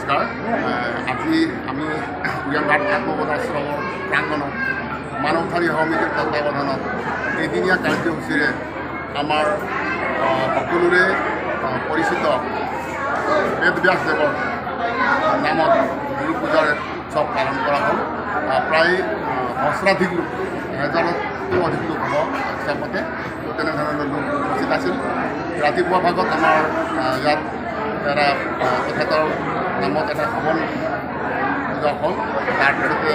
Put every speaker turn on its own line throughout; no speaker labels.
নমস্কাৰ। আজি আমি উজানবাট আত্মবোধ আশ্ৰমৰ প্ৰাংগণত মানৱধাৰী সমিতিৰ তত্বাৱধানত এদিনীয়া কাৰ্যসূচীৰে আমাৰ সকলোৰে পৰিচিত বেদব্যাসদেৱৰ নামত গুৰু পূজাৰ উৎসৱ পালন কৰা হ'ল। প্ৰায় সহস্ৰাধিক লোক, এহেজাৰতকৈও অধিক লোক হ'ব হিচাপতে তেনেধৰণৰ লোক উপস্থিত আছিল। ৰাতিপুৱা ভাগত আমাৰ ইয়াত এটা তেখেতৰ নামত এটা হৱন পূজা হ'ল। তাৰপিছতে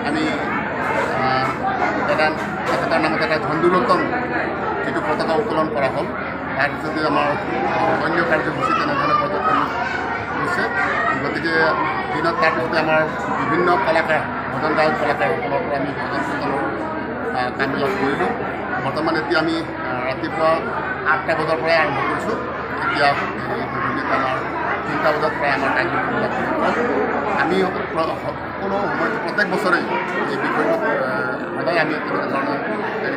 আমি তেখেতৰ নামত এটা ঝণ্ডুলতন যিটো পতাকা উত্তোলন কৰা হ'ল। তাৰপিছতে আমাৰ অন্য কাৰ্যসূচী তেনেধৰণে প্ৰদৰ্শন হৈছে। গতিকে দিনত তাৰপিছতে আমাৰ বিভিন্ন কলাকাৰ, ভজন গায়ক কলাকাৰসকলৰ পৰা আমি ভজন কীৰ্তনৰ কামবিলাক কৰিলোঁ। বৰ্তমান এতিয়া আমি ৰাতিপুৱা 8টা বজাৰ পৰাই আৰম্ভ কৰিছোঁ। এতিয়া গধূলি আমাৰ 3টা বজাত প্ৰায় আমাৰ কাৰ্যক্ৰমবিলাক হ'ল। আমি সকলো সময়ত প্ৰত্যেক বছৰে এই বিষয়টোক সদায় আমি তেনেধৰণে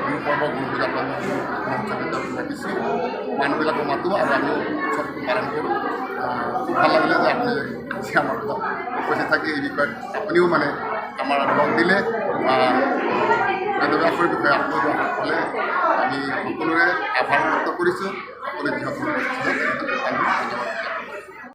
গুৰু পৰ্ব গুৰু পূজা মহোৎসৱ ৰাখিছোঁ। মানুহবিলাকক মাতোঁ আৰু আমিও উৎসৱটো পালন কৰোঁ। খুব ভাল লাগিলে যে আপুনি আজি আমাৰ লগত উপস্থিত থাকি এই বিষয়ত আপুনিও আমাৰ লগ দিলে বেদব্যাসৰ বিষয়ে আত্মবিশ্বাস হ'লে আমি সকলোৰে আভাৰ ব্যক্ত কৰিছোঁ। সকলোৱে যিসকল